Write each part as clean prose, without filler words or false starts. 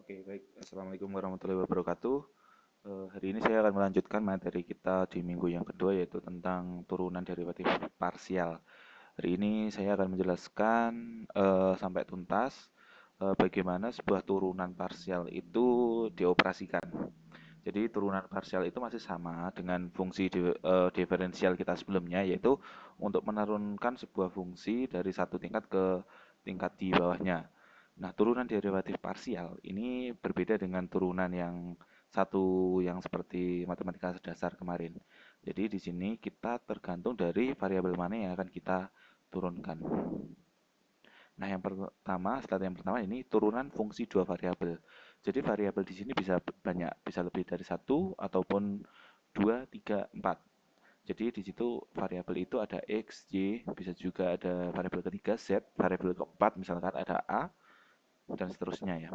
Oke, baik. Assalamualaikum warahmatullahi wabarakatuh. Hari ini saya akan melanjutkan materi kita di minggu yang kedua, yaitu tentang turunan derivatif parsial. Hari ini saya akan menjelaskan sampai tuntas bagaimana sebuah turunan parsial itu dioperasikan. Jadi turunan parsial itu masih sama dengan fungsi diferensial kita sebelumnya, yaitu untuk menurunkan sebuah fungsi dari satu tingkat ke tingkat di bawahnya. Nah, turunan derivatif parsial ini berbeda dengan turunan yang satu yang seperti matematika dasar kemarin. Jadi di sini kita tergantung dari variabel mana yang akan kita turunkan. Nah, yang pertama ini turunan fungsi dua variabel. Jadi variabel di sini bisa banyak, bisa lebih dari satu ataupun dua, tiga, empat. Jadi di situ variabel itu ada x, y, bisa juga ada variabel ketiga z, variabel keempat misalkan ada a dan seterusnya ya.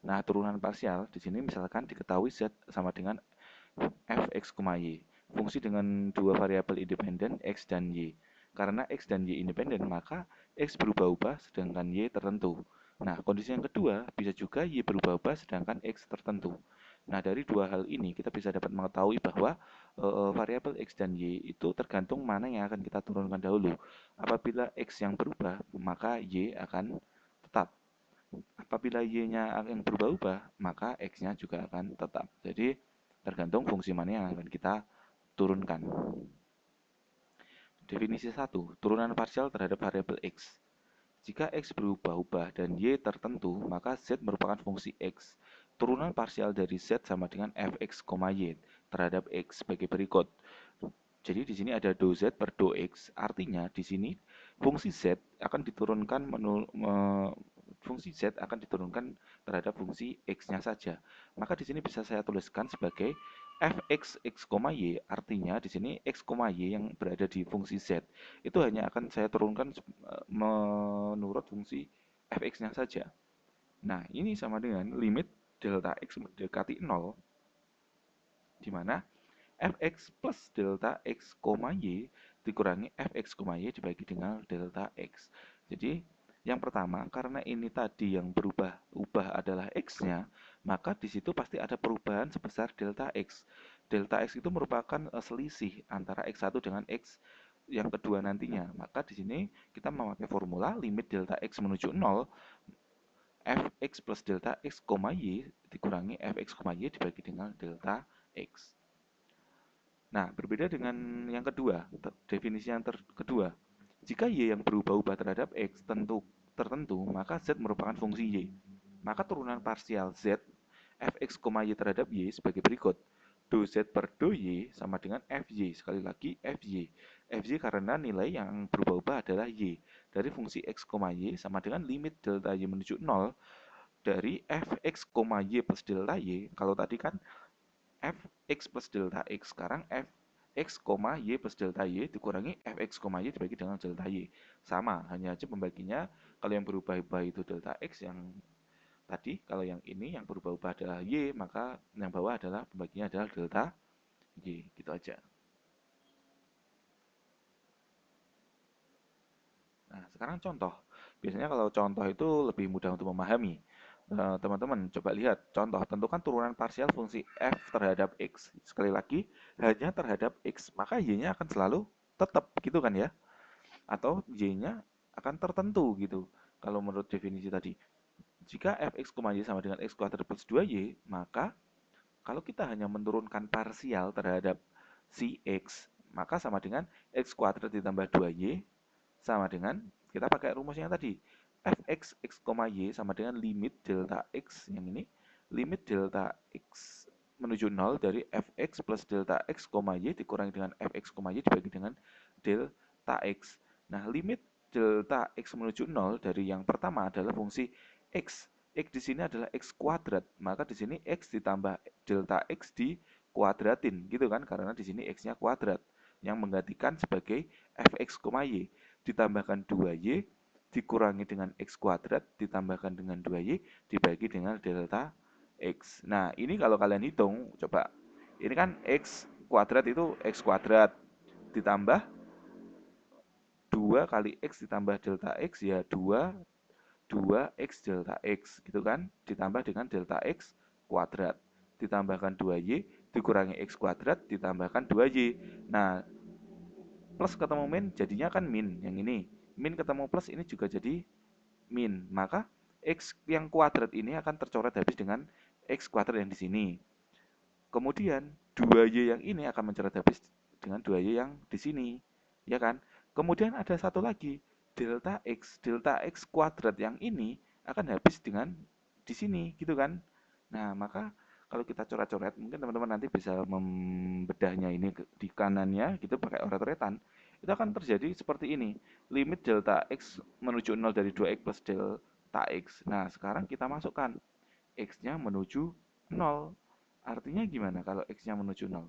Nah, turunan parsial di sini misalkan diketahui z sama dengan fx, y. Fungsi dengan dua variabel independen x dan y. Karena x dan y independen, maka x berubah-ubah sedangkan y tertentu. Nah, kondisi yang kedua, bisa juga y berubah-ubah sedangkan x tertentu. Nah, dari dua hal ini kita bisa dapat mengetahui bahwa variabel x dan y itu tergantung mana yang akan kita turunkan dahulu. Apabila x yang berubah, maka y akan tetap. Apabila y-nya yang berubah-ubah, maka x-nya juga akan tetap. Jadi, tergantung fungsi mana yang akan kita turunkan. Definisi 1. Turunan parsial terhadap variabel x. Jika x berubah-ubah dan y tertentu, maka z merupakan fungsi x. Turunan parsial dari z sama dengan fx, y terhadap x sebagai berikut. Jadi di sini ada do z per do x, artinya di sini fungsi z akan diturunkan fungsi z akan diturunkan terhadap fungsi x-nya saja. Maka di sini bisa saya tuliskan sebagai fx x, y, artinya di sini x, y yang berada di fungsi z itu hanya akan saya turunkan menurut fungsi fx-nya saja. Nah, ini sama dengan limit delta x mendekati 0, di mana fx plus delta x, y dikurangi fx, y dibagi dengan delta x. Jadi, yang pertama, karena ini tadi yang berubah-ubah adalah x-nya, maka di situ pasti ada perubahan sebesar delta x. Delta x itu merupakan selisih antara x1 dengan x yang kedua nantinya. Maka di sini kita memakai formula limit delta x menuju 0, fx plus delta x, y dikurangi fx, y dibagi dengan delta x. Nah, berbeda dengan yang kedua, definisi yang kedua. Jika y yang berubah-ubah terhadap x tertentu, maka z merupakan fungsi y. Maka turunan parsial z fx, y terhadap y sebagai berikut. Do z per do y sama dengan fy. Sekali lagi fy. Fy karena nilai yang berubah-ubah adalah y. Dari fungsi x, y sama dengan limit delta y menuju 0 dari fx, y plus delta y. Kalau tadi kan fx plus delta x, sekarang fx, y plus delta y dikurangi fx, y dibagi dengan delta y. Sama, hanya aja pembaginya kalau yang berubah-ubah itu delta x yang tadi, kalau yang ini yang berubah-ubah adalah y, maka yang bawah adalah pembaginya adalah delta y, gitu aja. Nah, sekarang contoh. Biasanya kalau contoh itu lebih mudah untuk memahami. Teman-teman, coba lihat contoh. Tentukan turunan parsial fungsi f terhadap x. Sekali lagi, hanya terhadap x. Maka y-nya akan selalu tetap, gitu kan ya? Atau y-nya akan tertentu gitu. Kalau menurut definisi tadi. Jika fx, y sama dengan x kuadrat plus 2y, maka kalau kita hanya menurunkan parsial terhadap si x, maka sama dengan x kuadrat ditambah 2y sama dengan kita pakai rumusnya tadi fx x, y sama dengan limit delta x yang ini limit delta x menuju 0 dari fx plus delta x, y dikurangi dengan fx, y dibagi dengan delta x. Nah, limit delta x menuju 0 dari yang pertama adalah fungsi x. X di sini adalah x kuadrat, maka di sini x ditambah delta x di kuadratin gitu kan, karena di sini x-nya kuadrat yang menggantikan sebagai fx, y ditambahkan 2y dikurangi dengan x kuadrat ditambahkan dengan 2y dibagi dengan delta x. Nah, ini kalau kalian hitung, coba. Ini kan x kuadrat itu x kuadrat ditambah 2 kali x ditambah delta x ya 2 2x delta x gitu kan, ditambah dengan delta x kuadrat, ditambahkan 2y, dikurangi x kuadrat, ditambahkan 2y. Nah, plus ketemu min jadinya kan min, yang ini. Min ketemu plus ini juga jadi min. Maka x yang kuadrat ini akan tercoret habis dengan x kuadrat yang di sini. Kemudian 2y yang ini akan mencoret habis dengan 2y yang di sini, ya kan? Kemudian ada satu lagi, delta x kuadrat yang ini akan habis dengan di sini, gitu kan? Nah, maka kalau kita coret-coret, mungkin teman-teman nanti bisa membedahnya ini di kanannya gitu pakai coret-coretan. Itu akan terjadi seperti ini. Limit delta x menuju 0 dari 2x plus delta x. Nah, sekarang kita masukkan x-nya menuju 0. Artinya gimana kalau x-nya menuju 0?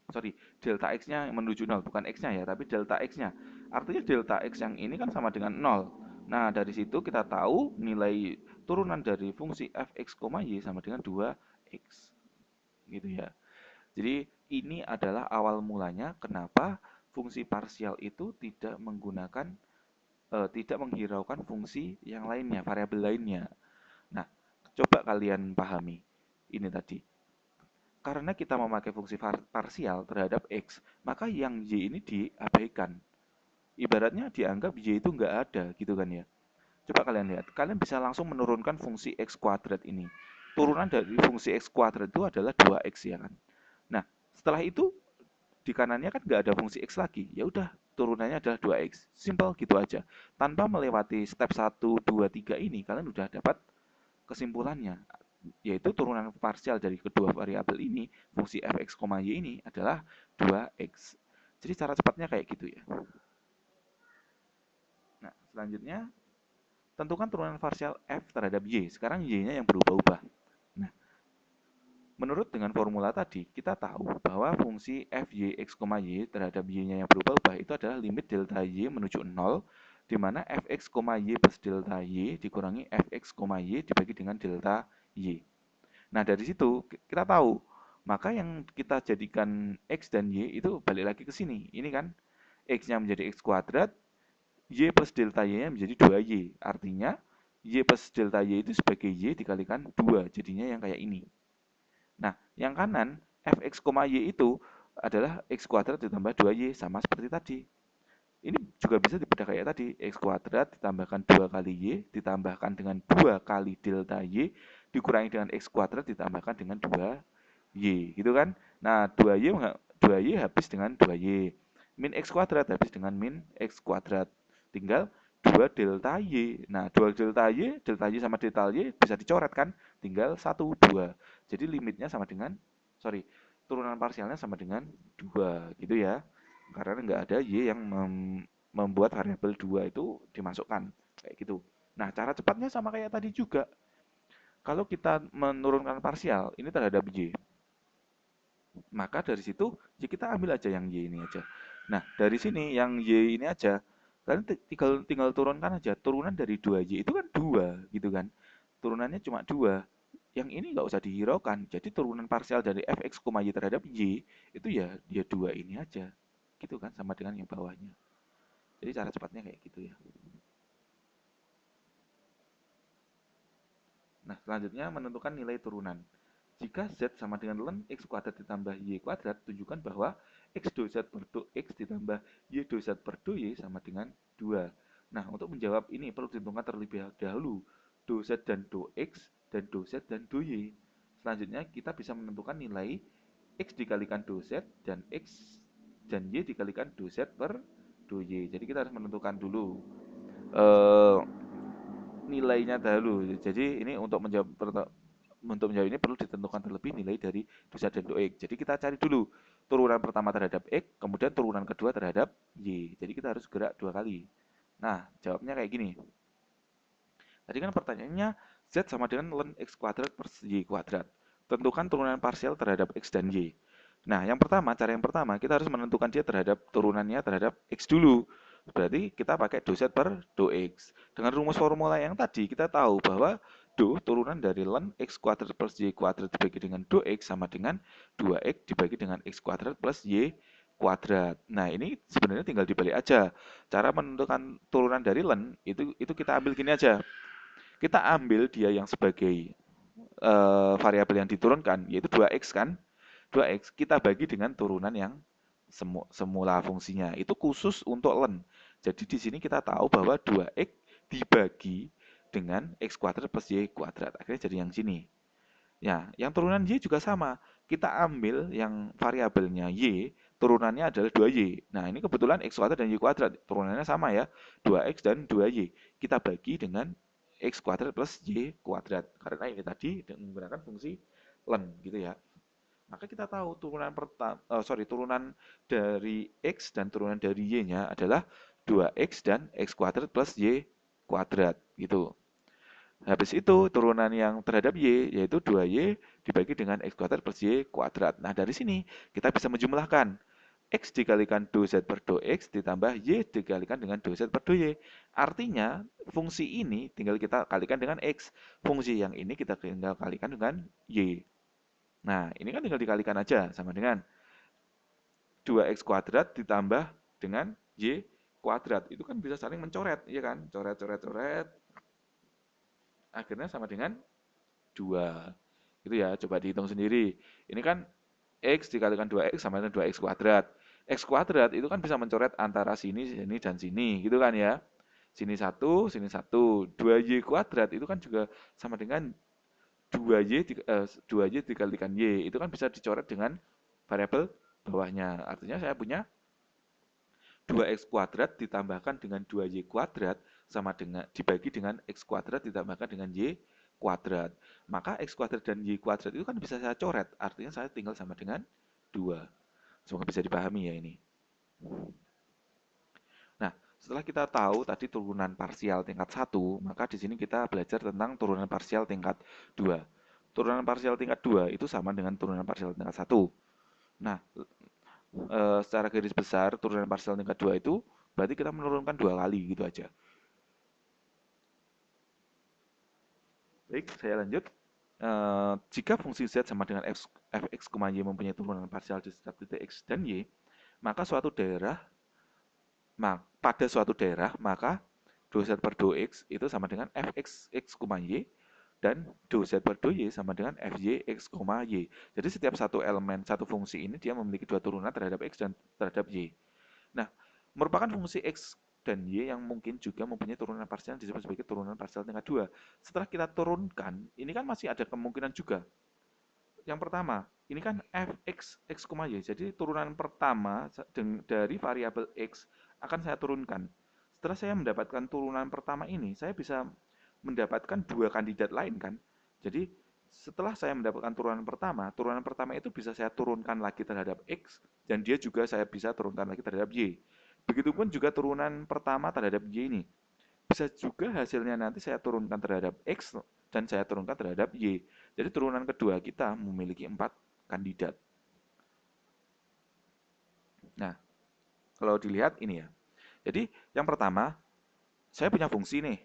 Sorry, delta x-nya menuju 0, bukan x-nya ya, tapi delta x-nya. Artinya delta x yang ini kan sama dengan 0. Nah, dari situ kita tahu nilai turunan dari fungsi fx, y sama dengan 2x. Gitu ya. Jadi, ini adalah awal mulanya kenapa fungsi parsial itu tidak menggunakan, tidak menghiraukan fungsi yang lainnya, variabel lainnya. Nah, coba kalian pahami ini tadi. Karena kita memakai fungsi parsial terhadap x, maka yang y ini diabaikan. Ibaratnya dianggap y itu nggak ada gitu kan ya. Coba kalian lihat, kalian bisa langsung menurunkan fungsi x kuadrat ini. Turunan dari fungsi x kuadrat itu adalah 2x ya kan. Nah, setelah itu di kanannya kan nggak ada fungsi x lagi. Ya udah, turunannya adalah 2x. Simple gitu aja. Tanpa melewati step 1, 2, 3 ini, kalian udah dapat kesimpulannya, yaitu turunan parsial dari kedua variabel ini, fungsi fx, y ini adalah 2x. Jadi cara cepatnya kayak gitu ya. Nah, selanjutnya tentukan turunan parsial f terhadap y. Sekarang y-nya yang berubah-ubah. Nah, menurut dengan formula tadi, kita tahu bahwa fungsi fy, x, y terhadap y-nya yang berubah-ubah itu adalah limit delta y menuju 0, di mana fx, y plus delta y dikurangi fx, y dibagi dengan delta y. Nah, dari situ kita tahu, maka yang kita jadikan x dan y itu balik lagi ke sini. Ini kan x-nya menjadi x kuadrat, y plus delta y-nya menjadi 2y. Artinya, y plus delta y itu sebagai y dikalikan 2, jadinya yang kayak ini. Nah, yang kanan, fx, y itu adalah x kuadrat ditambah 2y, sama seperti tadi. Ini juga bisa dibedah kayak tadi, x kuadrat ditambahkan 2 kali y, ditambahkan dengan 2 kali delta y, dikurangi dengan x kuadrat ditambahkan dengan 2y, gitu kan? Nah, 2y habis dengan 2y. Min x kuadrat habis dengan min x kuadrat. Tinggal 2 delta y. Nah, 2 delta y sama delta y bisa dicoret kan? Tinggal 1, 2. Jadi limitnya sama dengan, turunan parsialnya sama dengan 2, gitu ya. Karena nggak ada y yang membuat variabel 2 itu dimasukkan, kayak gitu. Nah, cara cepatnya sama kayak tadi juga. Kalau kita menurunkan parsial ini terhadap y, maka dari situ ya kita ambil aja yang y ini aja. Nah, dari sini yang y ini aja, kalian tinggal turunkan aja. Turunan dari 2y itu kan 2, gitu kan. Turunannya cuma 2. Yang ini nggak usah dihiraukan. Jadi turunan parsial dari fx, y terhadap y itu ya dia 2 ini aja. Gitu kan, sama dengan yang bawahnya. Jadi cara cepatnya kayak gitu ya. Nah, selanjutnya menentukan nilai turunan. Jika z sama dengan ln x kuadrat ditambah y kuadrat, tunjukkan bahwa x do z per do x ditambah y do z per do y sama dengan 2. Nah, untuk menjawab ini perlu ditentukan terlebih dahulu do z dan do x dan do z dan do y. Selanjutnya kita bisa menentukan nilai x dikalikan do z dan x dan y dikalikan do z per do y. Jadi kita harus menentukan dulu eh, nilainya dahulu. Jadi ini untuk menjawab ini perlu ditentukan terlebih nilai dari do z dan do x. Jadi kita cari dulu turunan pertama terhadap x, kemudian turunan kedua terhadap y. Jadi kita harus gerak 2 kali. Nah, jawabnya kayak gini. Tadi kan pertanyaannya z sama dengan ln x kuadrat per y kuadrat. Tentukan turunan parsial terhadap x dan y. Nah, cara yang pertama kita harus menentukan dia terhadap turunannya terhadap x dulu. Berarti kita pakai do z per do x. Dengan rumus formula yang tadi kita tahu bahwa do turunan dari ln x kuadrat plus y kuadrat dibagi dengan do x sama dengan 2x dibagi dengan x kuadrat plus y kuadrat. Nah, ini sebenarnya tinggal dibalik aja. Cara menentukan turunan dari len itu kita ambil gini aja. Kita ambil dia yang sebagai variabel yang diturunkan yaitu 2x kan. 2x kita bagi dengan turunan yang semula fungsinya. Itu khusus untuk len. Jadi di sini kita tahu bahwa 2x dibagi dengan x kuadrat plus y kuadrat. Akhirnya jadi yang sini. Ya, yang turunan Y juga sama. Kita ambil yang variabelnya Y, turunannya adalah 2Y. Nah, ini kebetulan X kuadrat dan Y kuadrat. Turunannya sama ya, 2X dan 2Y. Kita bagi dengan X kuadrat plus Y kuadrat. Karena ini tadi menggunakan fungsi len gitu ya. Maka kita tahu turunan dari X dan turunan dari Y-nya adalah 2X dan X kuadrat plus Y kuadrat gitu. Habis itu turunan yang terhadap Y yaitu 2Y dibagi dengan X kuadrat plus Y kuadrat. Nah dari sini kita bisa menjumlahkan X dikalikan 2Z per 2X ditambah Y dikalikan dengan 2Z per 2Y. Artinya fungsi ini tinggal kita kalikan dengan X. Fungsi yang ini kita tinggal kalikan dengan Y. Nah ini kan tinggal dikalikan aja sama dengan 2X kuadrat ditambah dengan Y kuadrat. Itu kan bisa saling mencoret, ya kan? Coret, coret, coret. Akhirnya sama dengan 2. Gitu ya, coba dihitung sendiri. Ini kan X dikalikan 2X sama dengan 2X kuadrat. X kuadrat itu kan bisa mencoret antara sini, sini, dan sini. Gitu kan ya. Sini 1, sini 1. 2Y kuadrat itu kan juga sama dengan 2Y dikalikan Y. Itu kan bisa dicoret dengan variabel bawahnya. Artinya saya punya 2X kuadrat ditambahkan dengan 2Y kuadrat sama dengan dibagi dengan X kuadrat ditambahkan dengan Y kuadrat. Maka X kuadrat dan Y kuadrat itu kan bisa saya coret. Artinya saya tinggal sama dengan 2. Semoga bisa dipahami ya ini. Nah, setelah kita tahu tadi turunan parsial tingkat 1, maka di sini kita belajar tentang turunan parsial tingkat 2. Turunan parsial tingkat 2 itu sama dengan turunan parsial tingkat 1. Nah, secara garis besar turunan parsial tingkat 2 itu berarti kita menurunkan 2 kali gitu aja. Baik, saya lanjut. Jika fungsi z sama dengan fx, y mempunyai turunan parsial di setiap titik x dan y, maka pada suatu daerah maka dou z per dou x itu sama dengan fx x, y dan dou z per dou y sama dengan fy x, y. Jadi setiap satu elemen satu fungsi ini dia memiliki dua turunan terhadap x dan terhadap y. Nah, merupakan fungsi x dan y yang mungkin juga mempunyai turunan parsial yang disebut sebagai turunan parsial tingkat 2. Setelah kita turunkan, ini kan masih ada kemungkinan juga. Yang pertama, ini kan fx x, y. Jadi turunan pertama dari variabel x akan saya turunkan. Setelah saya mendapatkan turunan pertama ini, saya bisa mendapatkan dua kandidat lain kan. Jadi setelah saya mendapatkan turunan pertama itu bisa saya turunkan lagi terhadap x dan dia juga saya bisa turunkan lagi terhadap y. Begitupun juga turunan pertama terhadap y ini. Bisa juga hasilnya nanti saya turunkan terhadap X dan saya turunkan terhadap Y. Jadi turunan kedua kita memiliki 4 kandidat. Nah, kalau dilihat ini ya. Jadi yang pertama, saya punya fungsi nih.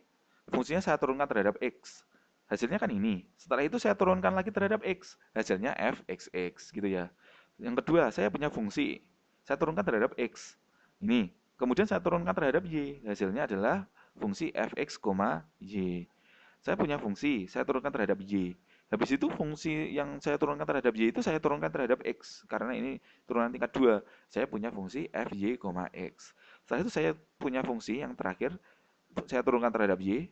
Fungsinya saya turunkan terhadap X. Hasilnya kan ini. Setelah itu saya turunkan lagi terhadap X. Hasilnya fxx gitu ya. Yang kedua, saya punya fungsi. Saya turunkan terhadap X. Ini. Kemudian saya turunkan terhadap Y. Hasilnya adalah fungsi fx, y. Saya punya fungsi, saya turunkan terhadap y. Habis itu fungsi yang saya turunkan terhadap y itu saya turunkan terhadap x. Karena ini turunan tingkat 2. Saya punya fungsi fy, x. Setelah itu saya punya fungsi yang terakhir, saya turunkan terhadap y.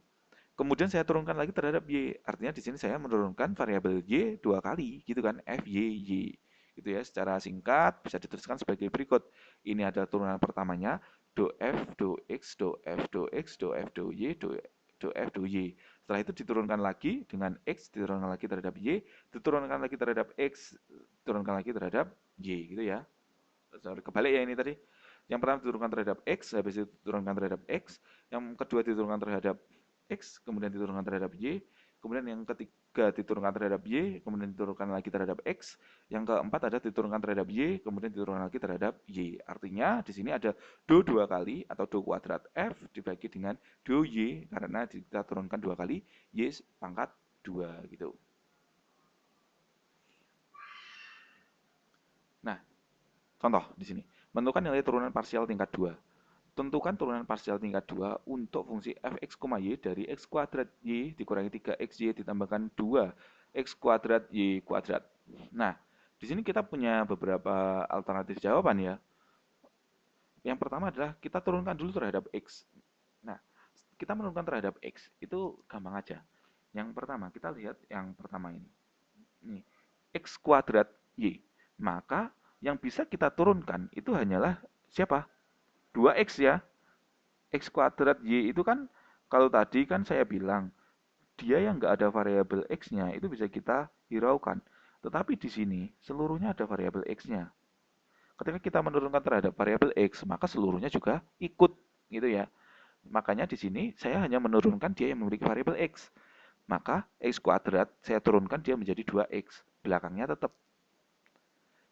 Kemudian saya turunkan lagi terhadap y. Artinya di sini saya menurunkan variabel y dua kali, gitu kan, y. Gitu ya, secara singkat bisa dituliskan sebagai berikut. Ini adalah turunan pertamanya, do f, do x, do f, do x, do f, do y, do f, do y. Setelah itu diturunkan lagi dengan x, diturunkan lagi terhadap y, diturunkan lagi terhadap x, diturunkan lagi terhadap y, gitu ya. Sorry, kebalik ya ini tadi. Yang pertama diturunkan terhadap x, habis itu diturunkan terhadap x, yang kedua diturunkan terhadap x, kemudian diturunkan terhadap y, kemudian yang ketiga diturunkan terhadap y, kemudian diturunkan lagi terhadap x, yang keempat ada diturunkan terhadap y, kemudian diturunkan lagi terhadap y. Artinya di sini ada do dua kali atau do kuadrat f dibagi dengan do y karena kita turunkan dua kali y pangkat 2 gitu. Nah, contoh di sini. Menentukan nilai turunan parsial tingkat 2. Tentukan turunan parsial tingkat 2 untuk fungsi fx, y dari x kuadrat y dikurangi 3xy ditambahkan 2x kuadrat y kuadrat. Nah, di sini kita punya beberapa alternatif jawaban ya. Yang pertama adalah kita turunkan dulu terhadap x. Nah, kita menurunkan terhadap x itu gampang aja. Yang pertama, kita lihat yang pertama ini. Ini x kuadrat y. Maka yang bisa kita turunkan itu hanyalah siapa? 2x ya. X kuadrat Y itu kan kalau tadi kan saya bilang dia yang nggak ada variabel X-nya itu bisa kita hiraukan. Tetapi di sini seluruhnya ada variabel X-nya. Ketika kita menurunkan terhadap variabel X, maka seluruhnya juga ikut gitu ya. Makanya di sini saya hanya menurunkan dia yang memiliki variabel X. Maka X kuadrat saya turunkan dia menjadi 2X. Belakangnya tetap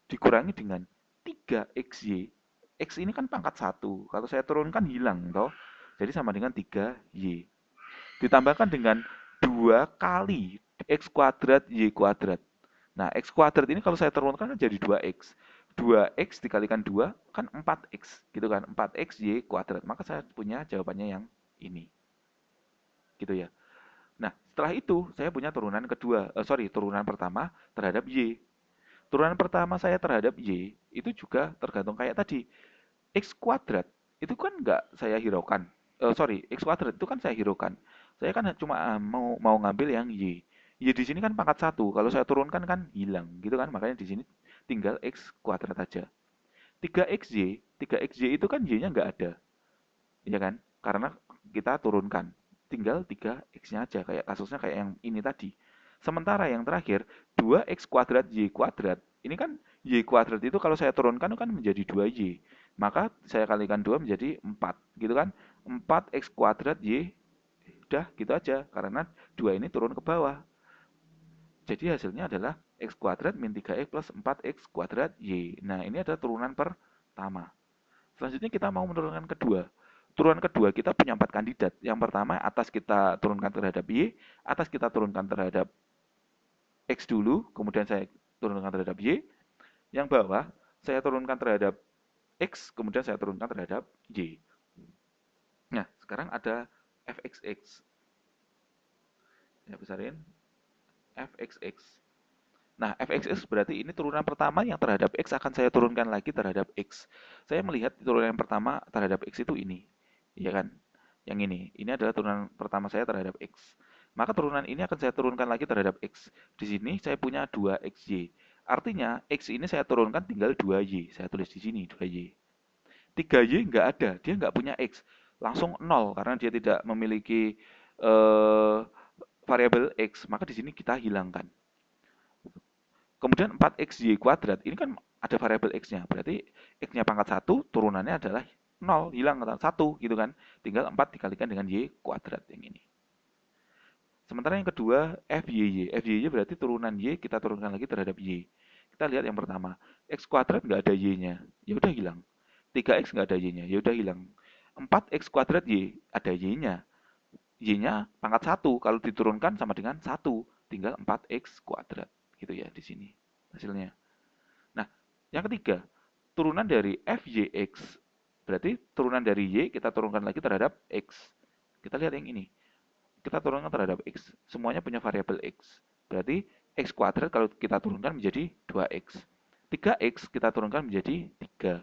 dikurangi dengan 3xy. X ini kan pangkat 1. Kalau saya turunkan hilang toh. Jadi sama dengan 3y. Ditambahkan dengan 2 kali x kuadrat y kuadrat. Nah, x kuadrat ini kalau saya turunkan kan jadi 2x. 2x dikalikan 2 kan 4x. Gitu kan, 4x y kuadrat. Maka saya punya jawabannya yang ini. Gitu ya. Nah, setelah itu saya punya turunan kedua. Turunan pertama terhadap y. Turunan pertama saya terhadap y itu juga tergantung kayak tadi. X kuadrat itu kan nggak saya hiraukan. X kuadrat itu kan saya hiraukan. Saya kan cuma mau mau ngambil yang y. Y di sini kan pangkat 1. Kalau saya turunkan kan hilang, gitu kan? Makanya di sini tinggal x kuadrat aja. 3xy, 3xy itu kan y-nya nggak ada, ya kan? Karena kita turunkan. Tinggal 3x-nya aja, kayak kasusnya kayak yang ini tadi. Sementara yang terakhir, 2x kuadrat y kuadrat. Ini kan y kuadrat itu kalau saya turunkan kan menjadi 2y. Maka saya kalikan 2 menjadi 4, gitu kan? 4x kuadrat y, udah gitu aja. Karena 2 ini turun ke bawah. Jadi hasilnya adalah x kuadrat min 3x plus 4x kuadrat y. Nah, ini adalah turunan pertama. Selanjutnya kita mau menurunkan kedua. Turunan kedua kita punya 4 kandidat. Yang pertama atas kita turunkan terhadap y, atas kita turunkan terhadap x dulu, kemudian saya turunkan terhadap y. Yang bawah saya turunkan terhadap x, kemudian saya turunkan terhadap y. Nah, sekarang ada fxx. Ya, besarin fxx. Nah, fxx berarti ini turunan pertama yang terhadap x akan saya turunkan lagi terhadap x. Saya melihat turunan yang pertama terhadap x itu ini. Iya kan? Yang ini adalah turunan pertama saya terhadap x. Maka turunan ini akan saya turunkan lagi terhadap x. Di sini saya punya 2xy. Artinya x ini saya turunkan tinggal 2y. Saya tulis di sini 2y. 3y nggak ada, dia nggak punya x. Langsung 0 karena dia tidak memiliki eh, variabel x. Maka di sini kita hilangkan. Kemudian 4xy kuadrat, ini kan ada variabel x-nya. Berarti x-nya pangkat 1, turunannya adalah 0, hilang 1 gitu kan. Tinggal 4 dikalikan dengan y kuadrat yang ini. Sementara yang kedua, fyy. Fyy berarti turunan y, kita turunkan lagi terhadap y. Kita lihat yang pertama, x kuadrat nggak ada y-nya, ya udah hilang. 3x nggak ada y-nya, ya udah hilang. 4x kuadrat y, ada y-nya. Y-nya pangkat 1, kalau diturunkan sama dengan 1, tinggal 4x kuadrat. Gitu ya di sini hasilnya. Nah, yang ketiga, turunan dari fyx. Berarti turunan dari y kita turunkan lagi terhadap x. Kita lihat yang ini. Kita turunkan terhadap x. Semuanya punya variabel x. Berarti x kuadrat kalau kita turunkan menjadi 2x. 3x kita turunkan menjadi 3.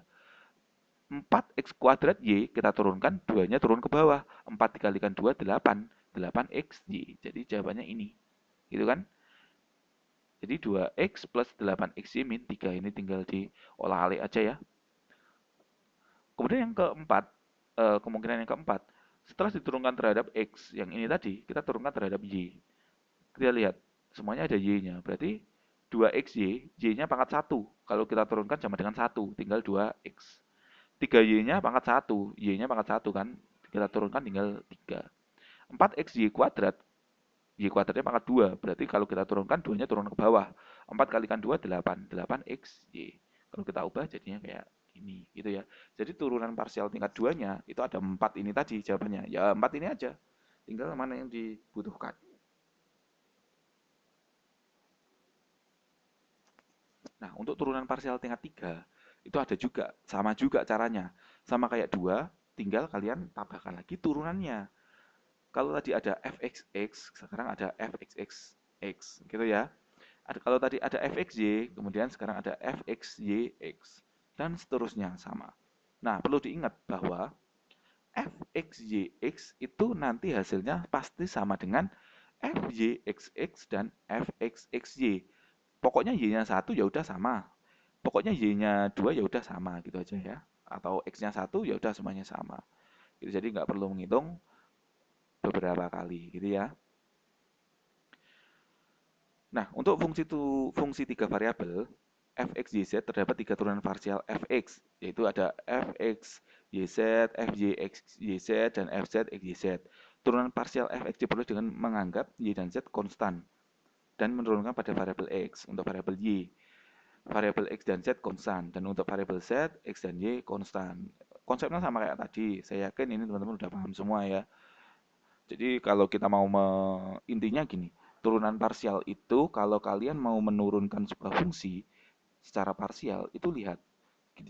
4x kuadrat y kita turunkan, 2-nya turun ke bawah. 4 dikalikan 2, 8. 8xy. Jadi jawabannya ini. Gitu kan? Jadi 2x plus 8xy min 3. Ini tinggal diolah-alik aja ya. Kemudian yang keempat, kemungkinan yang keempat, setelah diturunkan terhadap x, yang ini tadi, kita turunkan terhadap y. Kita lihat, semuanya ada y-nya. Berarti 2xy, y-nya pangkat 1. Kalau kita turunkan sama dengan 1, tinggal 2x. 3y-nya pangkat 1, y-nya pangkat 1 kan. Kita turunkan tinggal 3. 4xy kuadrat, y kuadratnya pangkat 2. Berarti kalau kita turunkan, 2-nya turun ke bawah. 4 kalikan 2, 8. 8xy. Kalau kita ubah jadinya kayak ini gitu ya. Jadi turunan parsial tingkat 2-nya itu ada 4 ini tadi jawabannya. Ya 4 ini aja. Tinggal mana yang dibutuhkan. Nah, untuk turunan parsial tingkat 3, Itu ada juga, sama juga caranya. Sama kayak 2, tinggal kalian tambahkan lagi turunannya. Kalau tadi ada fxx, sekarang ada fxx gitu ya. Kalau tadi ada fxy, kemudian sekarang ada fxyx dan seterusnya sama. Nah, perlu diingat bahwa fxyx itu nanti hasilnya pasti sama dengan fyxx dan fxxy. Pokoknya y-nya 1 ya udah sama. Pokoknya y-nya 2 ya udah sama gitu aja ya. Atau x-nya 1 ya udah semuanya sama. Gitu, jadi nggak perlu menghitung beberapa kali gitu ya. Nah, untuk fungsi 3 variabel fx, yz terdapat 3 turunan parsial fx, yaitu ada fx, yz, fyx, yz, dan fz, xyz. Turunan parsial fx diperoleh dengan menganggap y dan z konstan dan menurunkan pada variabel x. Untuk variabel y, variabel x dan z konstan, dan untuk variabel z, x dan y konstan. Konsepnya sama kayak tadi, saya yakin ini teman-teman udah paham semua ya. Jadi kalau kita mau intinya gini, turunan parsial itu kalau kalian mau menurunkan sebuah fungsi secara parsial, itu lihat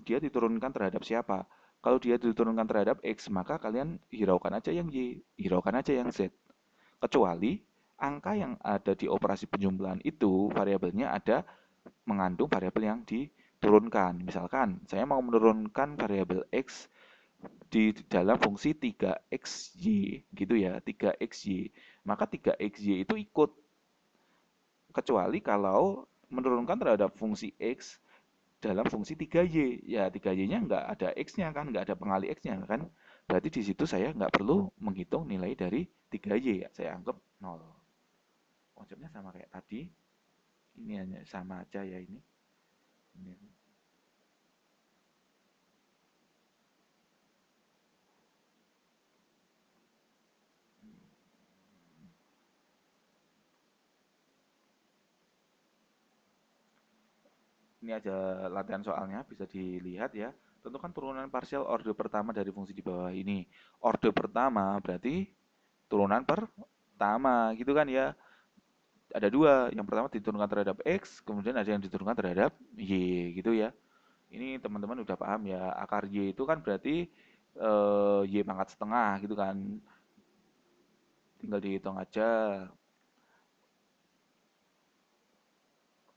dia diturunkan terhadap siapa. Kalau dia diturunkan terhadap x, maka kalian hiraukan aja yang y, hiraukan aja yang z. Kecuali angka yang ada di operasi penjumlahan itu variabelnya ada mengandung variabel yang diturunkan. Misalkan saya mau menurunkan variabel x di dalam fungsi 3xy gitu ya, 3xy. Maka 3xy itu ikut, kecuali kalau menurunkan terhadap fungsi x dalam fungsi 3y. Ya 3y-nya nggak ada x-nya kan, nggak ada pengali x-nya kan. Berarti di situ saya nggak perlu menghitung nilai dari 3y ya, saya anggap 0. Konsepnya sama kayak tadi, ini hanya sama aja ya ini. Ini aja latihan soalnya, bisa dilihat ya. Tentukan turunan parsial order pertama dari fungsi di bawah ini. Order pertama berarti turunan pertama gitu kan ya. Ada dua, yang pertama diturunkan terhadap X, kemudian ada yang diturunkan terhadap Y gitu ya. Ini teman-teman udah paham ya, akar Y itu kan berarti Y pangkat setengah gitu kan. Tinggal dihitung aja.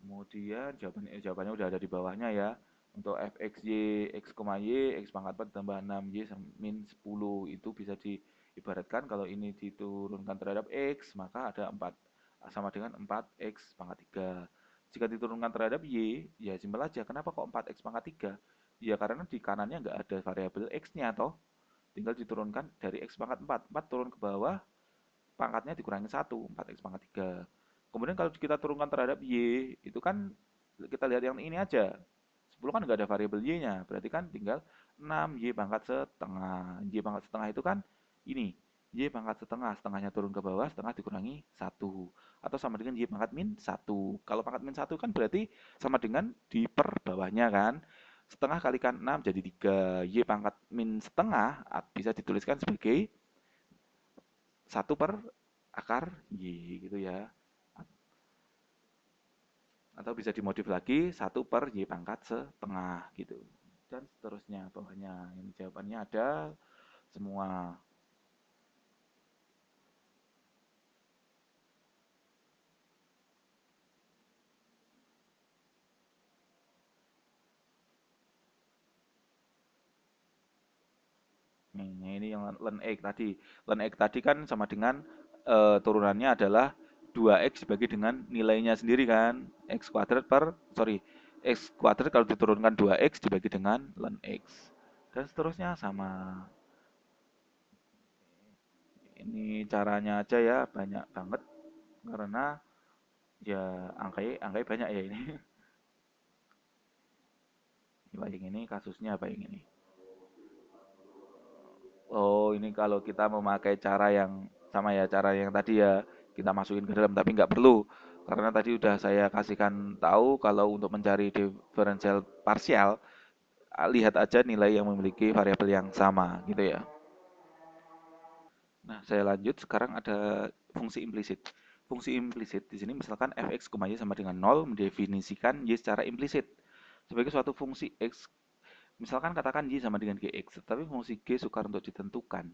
Kemudian jawabannya udah ada di bawahnya ya. Untuk fxy, x, y, x pangkat 4 tambah 6y min 10 itu bisa diibaratkan kalau ini diturunkan terhadap x, maka ada 4 sama dengan 4x pangkat 3. Jika diturunkan terhadap y, ya simpel aja. Kenapa kok 4x pangkat 3? Ya karena di kanannya nggak ada variabel x-nya toh. Tinggal diturunkan dari x pangkat 4. 4 turun ke bawah, pangkatnya dikurangi 1, 4x pangkat 3. Kemudian kalau kita turunkan terhadap y, itu kan kita lihat yang ini aja. 10 kan nggak ada variabel y-nya, berarti kan tinggal 6y pangkat setengah. Y pangkat setengah itu kan ini, y pangkat setengah, setengahnya turun ke bawah, setengah dikurangi 1. Atau sama dengan y pangkat min 1. Kalau pangkat min 1 kan berarti sama dengan di per bawahnya kan. Setengah kalikan 6 jadi 3. Y pangkat min setengah bisa dituliskan sebagai 1/akar Y gitu ya. Atau bisa dimodif lagi 1/Y pangkat setengah gitu. Dan seterusnya bawahnya. Ini jawabannya ada semua. Ini yang ln X tadi. Ln X tadi kan sama dengan turunannya adalah 2x dibagi dengan nilainya sendiri kan. X kuadrat sorry, x kuadrat kalau diturunkan 2x dibagi dengan ln X. Dan seterusnya sama. Ini caranya aja ya, banyak banget. Karena ya angkanya banyak ya ini. Coba yang ini kasusnya apa yang ini? Oh, ini kalau kita memakai cara yang sama ya, cara yang tadi ya, kita masukin ke dalam tapi nggak perlu. Karena tadi udah saya kasihkan tahu kalau untuk mencari diferensial parsial, lihat aja nilai yang memiliki variabel yang sama gitu ya. Nah, saya lanjut sekarang ada fungsi implisit. Fungsi implisit di sini misalkan fx, y sama dengan 0 mendefinisikan y secara implisit sebagai suatu fungsi x Misalkan katakan Y sama dengan GX, tetapi fungsi G sukar untuk ditentukan.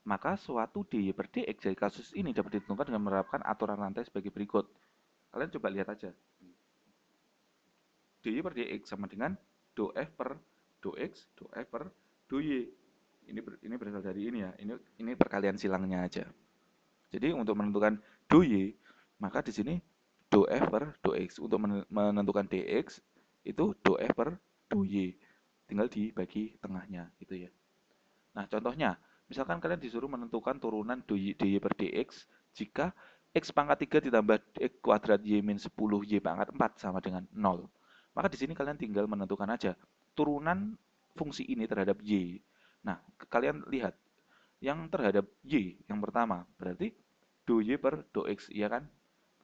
Maka suatu dy per dx dari kasus ini dapat ditentukan dengan menerapkan aturan rantai sebagai berikut. Kalian coba lihat aja. Dy per dx sama dengan do f per do x, do f per do y. Ini berasal dari ini ya. Ini perkalian silangnya aja. Jadi untuk menentukan do y, maka di sini do f per do x. Untuk menentukan dx itu do f per do y. Tinggal dibagi tengahnya gitu ya. Nah, contohnya, misalkan kalian disuruh menentukan turunan dy per dx jika x pangkat 3 ditambah x kuadrat y min 10 y pangkat 4 sama dengan 0. Maka di sini kalian tinggal menentukan aja turunan fungsi ini terhadap y. Nah, kalian lihat yang terhadap y yang pertama berarti do y per do x, ya kan?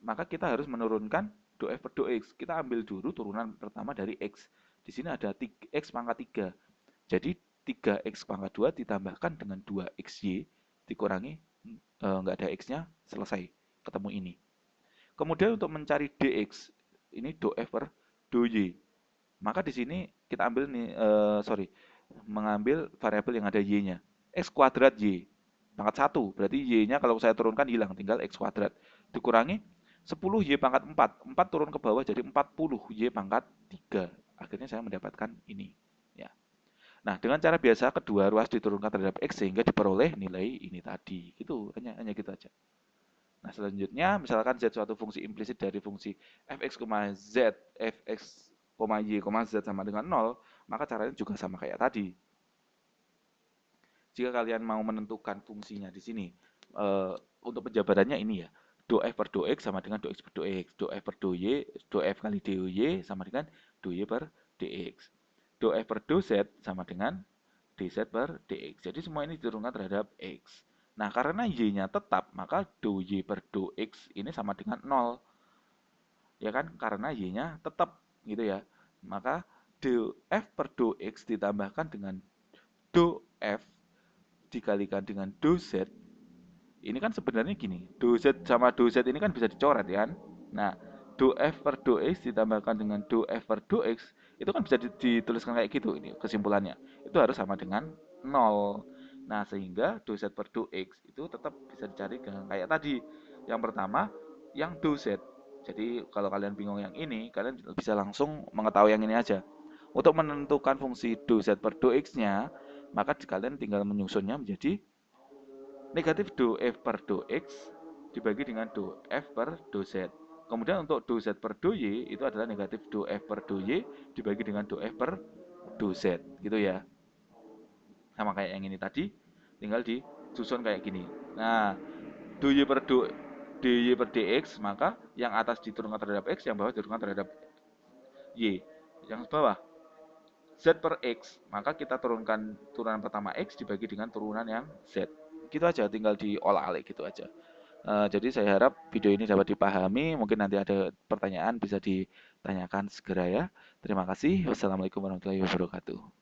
Maka kita harus menurunkan do f per do x. Kita ambil dulu turunan pertama dari x. Di sini ada x pangkat 3. Jadi 3x pangkat 2 ditambahkan dengan 2xy dikurangi nggak ada x-nya, selesai, ketemu ini. Kemudian untuk mencari dx, ini do f per do y. Maka di sini kita ambil nih, mengambil variabel yang ada y-nya. X kuadrat y pangkat 1, berarti y-nya kalau saya turunkan hilang, tinggal x kuadrat. Dikurangi 10 y pangkat 4, 4 turun ke bawah jadi 40 y pangkat 3. Akhirnya saya mendapatkan ini. Ya. Nah, dengan cara biasa kedua ruas diturunkan terhadap x sehingga diperoleh nilai ini tadi. Gitu, hanya gitu aja. Nah, selanjutnya misalkan z suatu fungsi implisit dari fungsi fx, z, fx, y, z sama dengan 0, maka caranya juga sama kayak tadi. Jika kalian mau menentukan fungsinya di sini, untuk penjabarannya ini ya, do f per do x sama dengan do x per do x, do f per do y, do f kali dy sama dengan do y per dx, do f per do z sama dengan dz per dx. Jadi semua ini diturunkan terhadap x. Nah, karena y-nya tetap, maka do y per do x ini sama dengan 0. Ya kan? Karena y-nya tetap gitu ya. Maka do f per do x ditambahkan dengan do f dikalikan dengan do z. Ini kan sebenarnya gini, do z sama do z ini kan bisa dicoret ya kan? Nah, do f per do x ditambahkan dengan do f per do x itu kan bisa dituliskan kayak gitu ini kesimpulannya. Itu harus sama dengan 0. Nah, sehingga do z per do x itu tetap bisa dicari dengan kayak tadi. Yang pertama, yang do z. Jadi kalau kalian bingung yang ini, kalian bisa langsung mengetahui yang ini aja. Untuk menentukan fungsi do z per do x-nya, maka kalian tinggal menyusunnya menjadi negatif do f per do x dibagi dengan do f per do z. Kemudian untuk do z per do y itu adalah negatif do f per do y dibagi dengan do f per do z. Gitu ya. Sama kayak yang ini tadi, tinggal disusun kayak gini. Nah, do y per do dy per dx, maka yang atas diturunkan terhadap x, yang bawah diturunkan terhadap y. Yang bawah z per x, maka kita turunkan turunan pertama x dibagi dengan turunan yang z. Gitu aja, tinggal diolah-alik gitu aja. Jadi saya harap video ini dapat dipahami. Mungkin nanti ada pertanyaan bisa ditanyakan segera ya. Terima kasih. Wassalamualaikum warahmatullahi wabarakatuh.